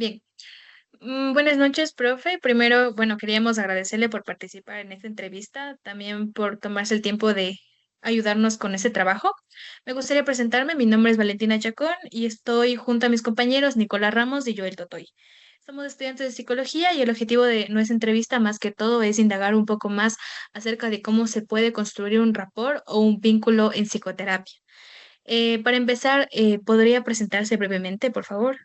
Bien, buenas noches, profe. Primero, bueno, queríamos agradecerle por participar en esta entrevista, también por tomarse el tiempo de ayudarnos con este trabajo. Me gustaría presentarme. Mi nombre es Valentina Chacón y estoy junto a mis compañeros Nicolás Ramos y Joel Totoy. Somos estudiantes de psicología y el objetivo de nuestra entrevista, más que todo, es indagar un poco más acerca de cómo se puede construir un rapport o un vínculo en psicoterapia. Para empezar, ¿podría presentarse brevemente, por favor?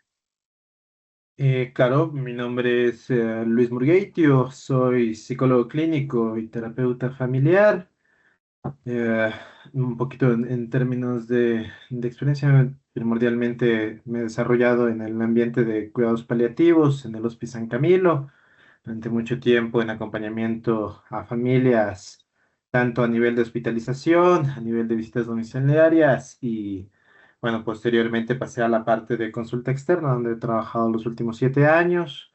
Claro, mi nombre es Luis Murgueitio, soy psicólogo clínico y terapeuta familiar. Eh, un poquito en términos de experiencia, primordialmente me he desarrollado en el ambiente de cuidados paliativos, en el Hospice San Camilo, durante mucho tiempo en acompañamiento a familias, tanto a nivel de hospitalización, a nivel de visitas domiciliarias y, bueno, posteriormente pasé a la parte de consulta externa, donde he trabajado los últimos 7 años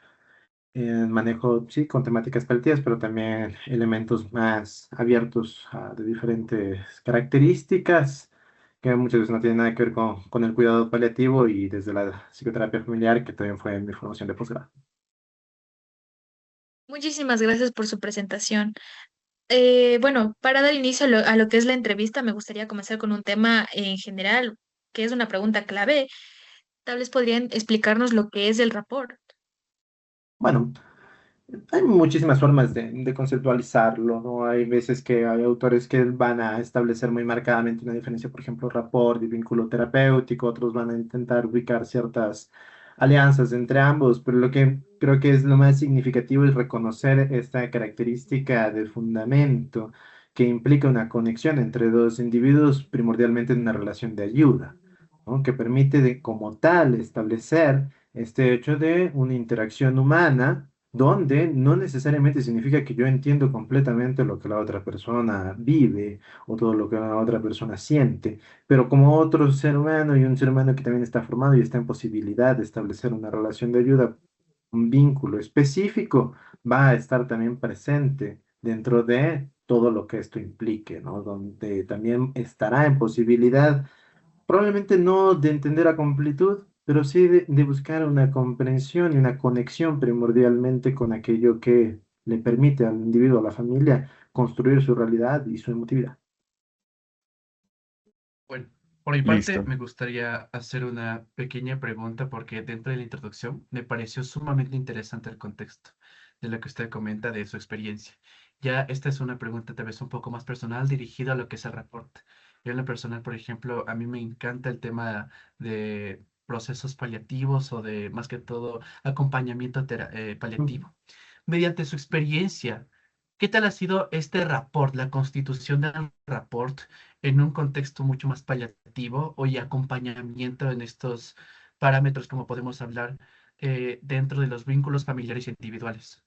en manejo, sí, con temáticas paliativas, pero también elementos más abiertos de diferentes características que muchas veces no tienen nada que ver con el cuidado paliativo y desde la psicoterapia familiar, que también fue mi formación de posgrado. Muchísimas gracias por su presentación. Bueno, para dar inicio a lo que es la entrevista, me gustaría comenzar con un tema en general, que es una pregunta clave. Tal vez podrían explicarnos lo que es el rapport. Bueno, hay muchísimas formas de conceptualizarlo, ¿no? Hay veces que hay autores que van a establecer muy marcadamente una diferencia, por ejemplo, rapport y vínculo terapéutico, otros van a intentar ubicar ciertas alianzas entre ambos, pero lo que creo que es lo más significativo es reconocer esta característica de fundamento que implica una conexión entre dos individuos, primordialmente en una relación de ayuda, ¿no? Que permite como tal establecer este hecho de una interacción humana donde no necesariamente significa que yo entiendo completamente lo que la otra persona vive o todo lo que la otra persona siente, pero como otro ser humano y un ser humano que también está formado y está en posibilidad de establecer una relación de ayuda, un vínculo específico, va a estar también presente dentro de todo lo que esto implique, ¿no? Donde también estará en posibilidad probablemente no de entender a completud, pero sí de buscar una comprensión y una conexión primordialmente con aquello que le permite al individuo, a la familia, construir su realidad y su emotividad. Bueno, por mi parte, Listo. me gustaría hacer una pequeña pregunta porque dentro de la introducción me pareció sumamente interesante el contexto de lo que usted comenta de su experiencia. Ya esta es una pregunta tal vez un poco más personal dirigida a lo que es el reporte. Yo en lo personal, por ejemplo, a mí me encanta el tema de procesos paliativos o de más que todo acompañamiento paliativo. Mediante su experiencia, ¿qué tal ha sido este rapport, la constitución del rapport en un contexto mucho más paliativo o y acompañamiento en estos parámetros, como podemos hablar, dentro de los vínculos familiares y individuales?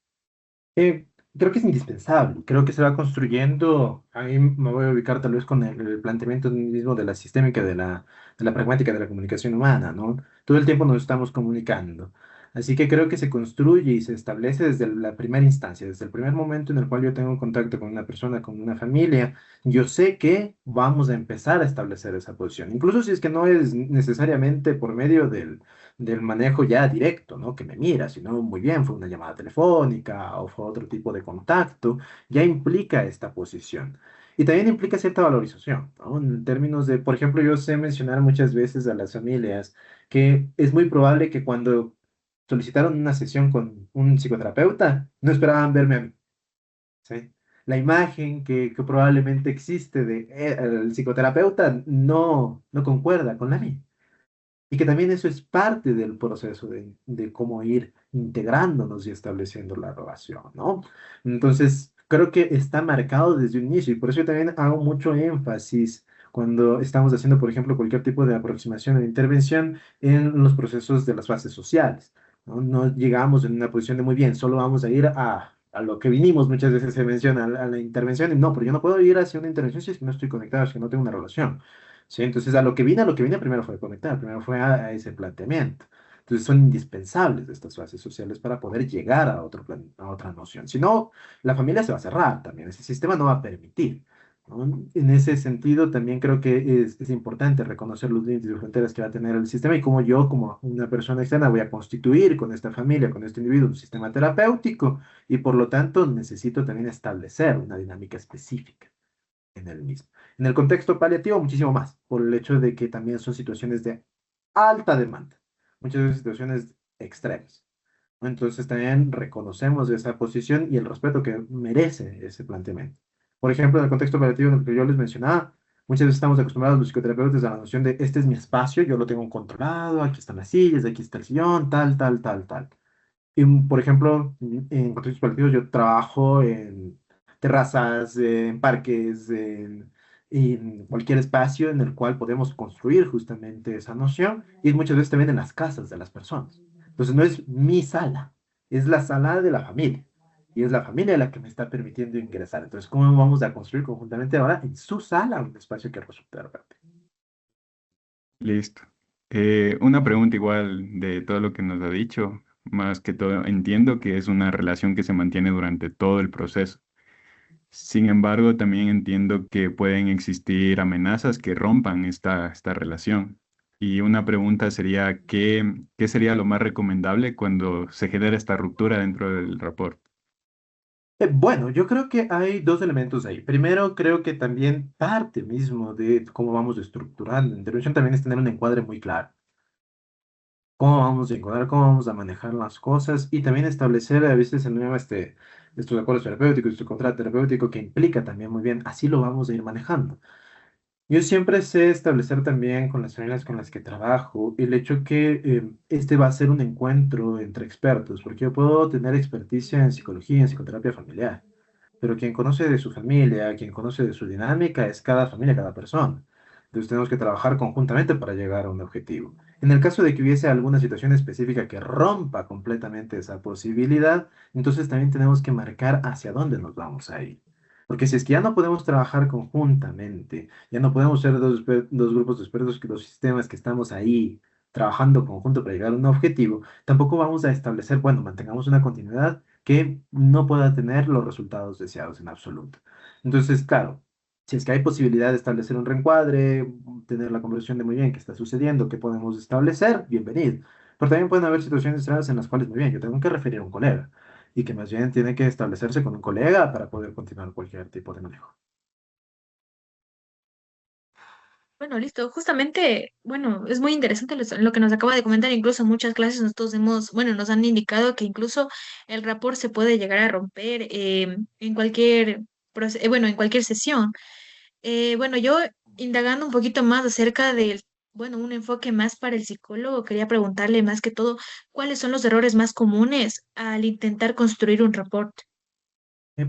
Eh, Creo que es indispensable, creo que se va construyendo, ahí me voy a ubicar tal vez con el planteamiento mismo de la sistémica, de la pragmática de la comunicación humana, ¿no? Todo el tiempo nos estamos comunicando. Así que creo que se construye y se establece desde la primera instancia, desde el primer momento en el cual yo tengo contacto con una persona, con una familia, yo sé que vamos a empezar a establecer esa posición, incluso si es que no es necesariamente por medio del manejo ya directo, ¿no? Que me mira, sino muy bien, fue una llamada telefónica o fue otro tipo de contacto, ya implica esta posición. Y también implica cierta valorización, ¿no? En términos de, por ejemplo, yo sé mencionar muchas veces a las familias que es muy probable que cuando solicitaron una sesión con un psicoterapeuta, no esperaban verme a mí, ¿sí? La imagen que probablemente existe de el psicoterapeuta no concuerda con la mía. Y que también eso es parte del proceso de cómo ir integrándonos y estableciendo la relación, ¿no? Entonces, creo que está marcado desde un inicio y por eso yo también hago mucho énfasis cuando estamos haciendo, por ejemplo, cualquier tipo de aproximación o de intervención en los procesos de las fases sociales, ¿no? No llegamos en una posición de muy bien, solo vamos a ir a lo que vinimos, muchas veces se menciona, a la intervención, y no, pero yo no puedo ir hacia una intervención si es que no estoy conectado, si es que no tengo una relación. ¿Sí? Entonces, a lo que vine primero fue conectar, primero fue a ese planteamiento. Entonces, son indispensables estas fases sociales para poder llegar a otro a otra noción. Si no, la familia se va a cerrar también, ese sistema no va a permitir. ¿no? En ese sentido, también creo que es importante reconocer los límites y fronteras que va a tener el sistema y cómo yo, como una persona externa, voy a constituir con esta familia, con este individuo, un sistema terapéutico y por lo tanto necesito también establecer una dinámica específica en el mismo. En el contexto paliativo, muchísimo más, por el hecho de que también son situaciones de alta demanda, muchas veces situaciones extremas, ¿no? Entonces también reconocemos esa posición y el respeto que merece ese planteamiento. Por ejemplo, en el contexto operativo en el que yo les mencionaba, muchas veces estamos acostumbrados los psicoterapeutas a la noción de este es mi espacio, yo lo tengo controlado, aquí están las sillas, aquí está el sillón, tal, tal, tal, tal. Y, por ejemplo, en contextos paliativos yo trabajo en terrazas, en parques, en cualquier espacio en el cual podemos construir justamente esa noción y muchas veces también en las casas de las personas. Entonces no es mi sala, es la sala de la familia y es la familia la que me está permitiendo ingresar. Entonces, ¿cómo vamos a construir conjuntamente ahora en su sala un espacio que resulte realmente? Listo. Una pregunta igual de todo lo que nos ha dicho. Más que todo, entiendo que es una relación que se mantiene durante todo el proceso. Sin embargo, también entiendo que pueden existir amenazas que rompan esta relación. Y una pregunta sería, ¿qué sería lo más recomendable cuando se genera esta ruptura dentro del rapport? Bueno, yo creo que hay dos elementos ahí. Primero, creo que también parte mismo de cómo vamos estructurando la intervención también es tener un encuadre muy claro. Cómo vamos a encuadrar, cómo vamos a manejar las cosas y también establecer a veces el nuevo estos acuerdos terapéuticos, este contrato terapéutico que implica también muy bien, así lo vamos a ir manejando. Yo siempre sé establecer también con las familias con las que trabajo el hecho que este va a ser un encuentro entre expertos, porque yo puedo tener experticia en psicología, en psicoterapia familiar, pero quien conoce de su familia, quien conoce de su dinámica es cada familia, cada persona. Entonces tenemos que trabajar conjuntamente para llegar a un objetivo. En el caso de que hubiese alguna situación específica que rompa completamente esa posibilidad, entonces también tenemos que marcar hacia dónde nos vamos a ir. Porque si es que ya no podemos trabajar conjuntamente, ya no podemos ser dos grupos de expertos, que dos sistemas que estamos ahí trabajando conjunto para llegar a un objetivo, tampoco vamos a establecer, bueno, mantengamos una continuidad que no pueda tener los resultados deseados en absoluto. Entonces, claro, si es que hay posibilidad de establecer un reencuadre, tener la conversación de muy bien qué está sucediendo, qué podemos establecer, bienvenido. Pero también pueden haber situaciones extremas en las cuales, muy bien, yo tengo que referir a un colega y que más bien tiene que establecerse con un colega para poder continuar cualquier tipo de manejo. Bueno, listo. Justamente, bueno, es muy interesante lo que nos acaba de comentar. Incluso en muchas clases nosotros hemos, bueno, nos han indicado que incluso el rapport se puede llegar a romper en cualquier, bueno, en cualquier sesión. Bueno, yo indagando un poquito más acerca del, bueno, un enfoque más para el psicólogo, quería preguntarle más que todo, ¿cuáles son los errores más comunes al intentar construir un rapport?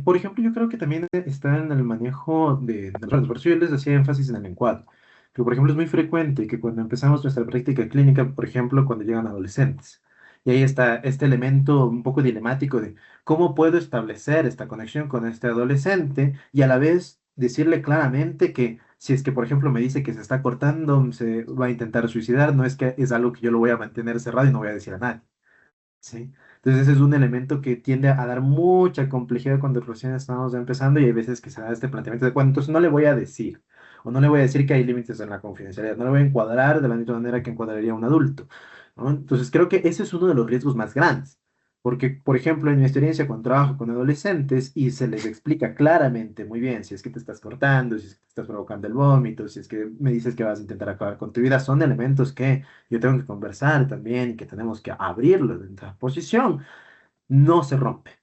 Por ejemplo, yo creo que también está en el manejo de los datos. Por eso yo les hacía énfasis en el encuadre. Que, por ejemplo, es muy frecuente que cuando empezamos nuestra práctica clínica, por ejemplo, cuando llegan adolescentes, y ahí está este elemento un poco dilemático de cómo puedo establecer esta conexión con este adolescente y a la vez decirle claramente que si es que, por ejemplo, me dice que se está cortando, se va a intentar suicidar, no es que es algo que yo lo voy a mantener cerrado y no voy a decir a nadie. ¿Sí? Entonces ese es un elemento que tiende a dar mucha complejidad cuando recién estamos empezando y hay veces que se da este planteamiento de, bueno, entonces no le voy a decir, o no le voy a decir que hay límites en la confidencialidad, no le voy a encuadrar de la misma manera que encuadraría a un adulto, ¿no? Entonces creo que ese es uno de los riesgos más grandes, porque, por ejemplo, en mi experiencia cuando trabajo con adolescentes y se les explica claramente muy bien si es que te estás cortando, si es que te estás provocando el vómito, si es que me dices que vas a intentar acabar con tu vida, son elementos que yo tengo que conversar también y que tenemos que abrirlo de esa posición, no se rompe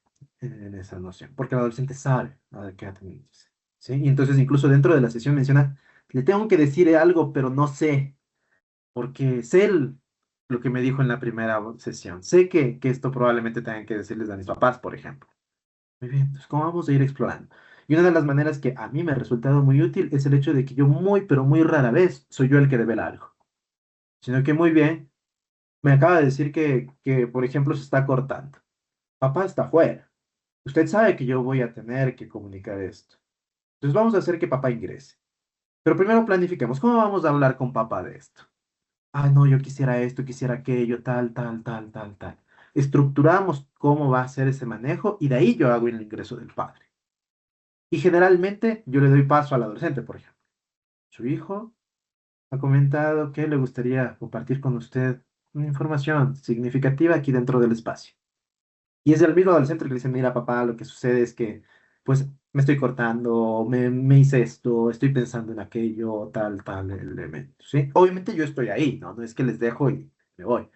en esa noción, porque el adolescente sabe a qué atenerse, ¿sí? Y entonces incluso dentro de la sesión menciona, le tengo que decir algo, pero no sé, porque sé lo que me dijo en la primera sesión, sé que esto probablemente tengan que decirles a mis papás, por ejemplo. Muy bien, entonces, ¿cómo vamos a ir explorando? Y una de las maneras que a mí me ha resultado muy útil es el hecho de que yo muy, pero muy rara vez soy yo el que devela algo, sino que muy bien me acaba de decir que, por ejemplo, se está cortando. Papá está afuera. Usted sabe que yo voy a tener que comunicar esto. Entonces vamos a hacer que papá ingrese. Pero primero planifiquemos. ¿Cómo vamos a hablar con papá de esto? Ah, no, yo quisiera esto, quisiera aquello, tal, tal, tal, tal, tal. Estructuramos cómo va a ser ese manejo y de ahí yo hago el ingreso del padre. Y generalmente yo le doy paso al adolescente, por ejemplo. Su hijo ha comentado que le gustaría compartir con usted una información significativa aquí dentro del espacio. Y es el mismo adolescente el que le dice, mira, papá, lo que sucede es que, pues, me estoy cortando, me hice esto, estoy pensando en aquello, tal elemento, ¿sí? Obviamente yo estoy ahí, ¿no? No es que les dejo y me voy.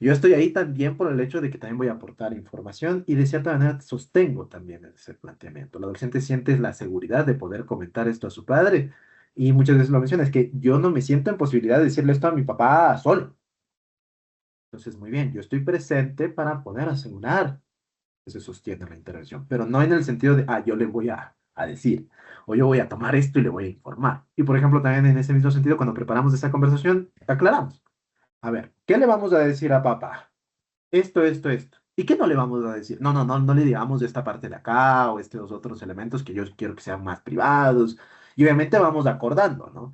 Yo estoy ahí también por el hecho de que también voy a aportar información y de cierta manera sostengo también ese planteamiento. El adolescente siente la seguridad de poder comentar esto a su padre y muchas veces lo menciona, es que yo no me siento en posibilidad de decirle esto a mi papá solo. Entonces, muy bien, yo estoy presente para poder asegurar que se sostiene la intervención, pero no en el sentido de, yo le voy a decir, o yo voy a tomar esto y le voy a informar. Y por ejemplo, también en ese mismo sentido, cuando preparamos esa conversación, aclaramos. A ver, ¿qué le vamos a decir a papá? Esto. ¿Y qué no le vamos a decir? No le digamos esta parte de acá o estos otros elementos que yo quiero que sean más privados. Y obviamente vamos acordando, ¿no?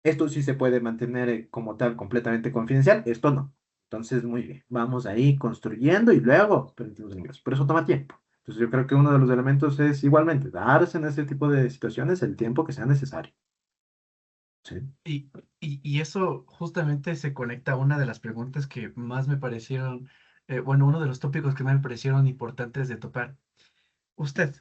Esto sí se puede mantener como tal completamente confidencial, esto no. Entonces, muy bien, vamos ahí construyendo y luego permitimos el ingreso. Pero eso toma tiempo. Entonces, yo creo que uno de los elementos es igualmente darse en ese tipo de situaciones el tiempo que sea necesario. ¿Sí? Y, y eso justamente se conecta a una de las preguntas que más me parecieron, bueno, uno de los tópicos que más me parecieron importantes de topar. Usted,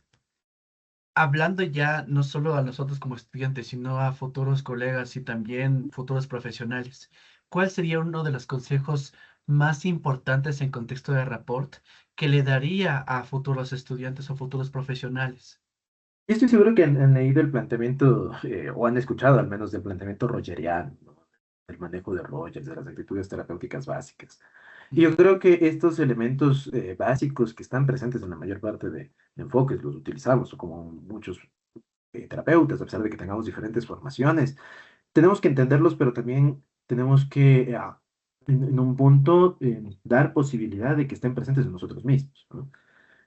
hablando ya no solo a nosotros como estudiantes, sino a futuros colegas y también futuros profesionales, ¿cuál sería uno de los consejos más importantes en contexto de rapport que le daría a futuros estudiantes o futuros profesionales? Y estoy seguro que han leído el planteamiento, o han escuchado al menos del planteamiento rogeriano, ¿no? El manejo de Rogers, de las actitudes terapéuticas básicas. Y yo creo que estos elementos básicos que están presentes en la mayor parte de enfoques los utilizamos, o como muchos terapeutas, a pesar de que tengamos diferentes formaciones, tenemos que entenderlos, pero también tenemos que, en un punto, dar posibilidad de que estén presentes en nosotros mismos, ¿no?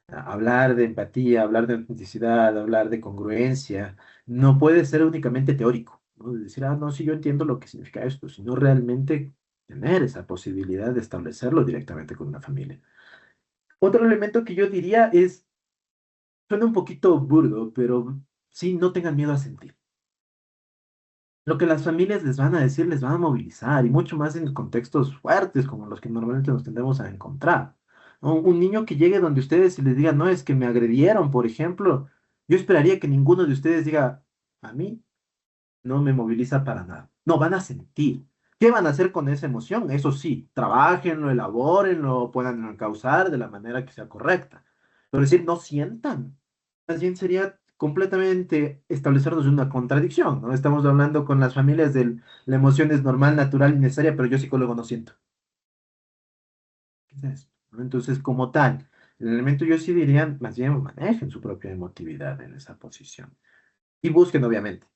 Hablar de empatía, hablar de autenticidad, hablar de congruencia, no puede ser únicamente teórico, ¿no? De decir, no, sí, yo entiendo lo que significa esto, sino realmente tener esa posibilidad de establecerlo directamente con una familia. Otro elemento que yo diría es, suena un poquito burdo, pero sí, no tengan miedo a sentir. Lo que las familias les van a decir, les van a movilizar, y mucho más en contextos fuertes como los que normalmente nos tendemos a encontrar, ¿no? Un niño que llegue donde ustedes y les diga, no, es que me agredieron, por ejemplo, yo esperaría que ninguno de ustedes diga, a mí no me moviliza para nada. No, van a sentir. ¿Qué van a hacer con esa emoción? Eso sí, trabajenlo, elabórenlo, puedan encauzar de la manera que sea correcta. Pero decir, no sientan. Más bien sería completamente establecernos en una contradicción, ¿no? Estamos hablando con las familias de la emoción es normal, natural y necesaria, pero yo psicólogo no siento. ¿Qué es esto? ¿No? Entonces, como tal, el elemento yo sí diría, más bien manejen su propia emotividad en esa posición. Y busquen, obviamente.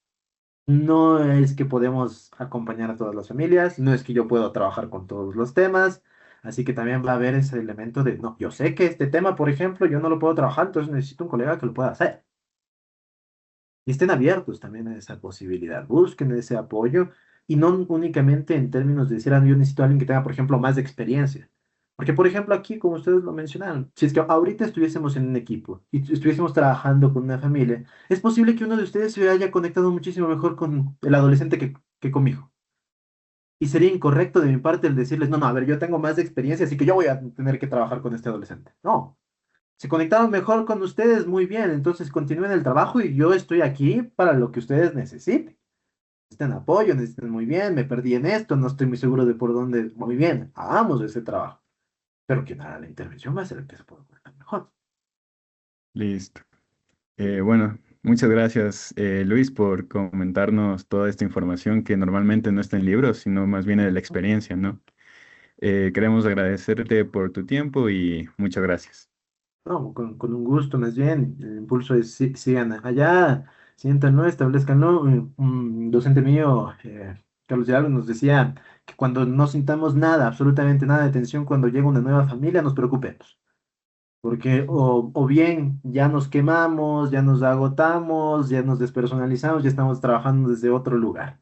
No es que podemos acompañar a todas las familias, no es que yo puedo trabajar con todos los temas, así que también va a haber ese elemento de, no, yo sé que este tema, por ejemplo, yo no lo puedo trabajar, entonces necesito un colega que lo pueda hacer. Y estén abiertos también a esa posibilidad, busquen ese apoyo y no únicamente en términos de decir, yo necesito a alguien que tenga, por ejemplo, más de experiencia. Porque, por ejemplo, aquí, como ustedes lo mencionaron, si es que ahorita estuviésemos en un equipo y estuviésemos trabajando con una familia, es posible que uno de ustedes se haya conectado muchísimo mejor con el adolescente que conmigo. Y sería incorrecto de mi parte el decirles, no, a ver, yo tengo más de experiencia, así que yo voy a tener que trabajar con este adolescente. No, se conectaron mejor con ustedes, muy bien, entonces continúen el trabajo y yo estoy aquí para lo que ustedes necesiten. Necesitan apoyo, necesitan muy bien, me perdí en esto, no estoy muy seguro de por dónde, muy bien, hagamos ese trabajo. Pero quien haga la intervención va a ser el que se pueda conectar mejor. Listo. Bueno, muchas gracias, Luis, por comentarnos toda esta información que normalmente no está en libros, sino más bien de la experiencia, ¿no? Queremos agradecerte por tu tiempo y muchas gracias. No, con un gusto, más bien, el impulso es sigan allá, siéntanlo, establezcanlo. Un docente mío, Carlos Hidalgo, nos decía que cuando no sintamos nada, absolutamente nada de tensión cuando llega una nueva familia, nos preocupemos. Porque o bien ya nos quemamos, ya nos agotamos, ya nos despersonalizamos, ya estamos trabajando desde otro lugar.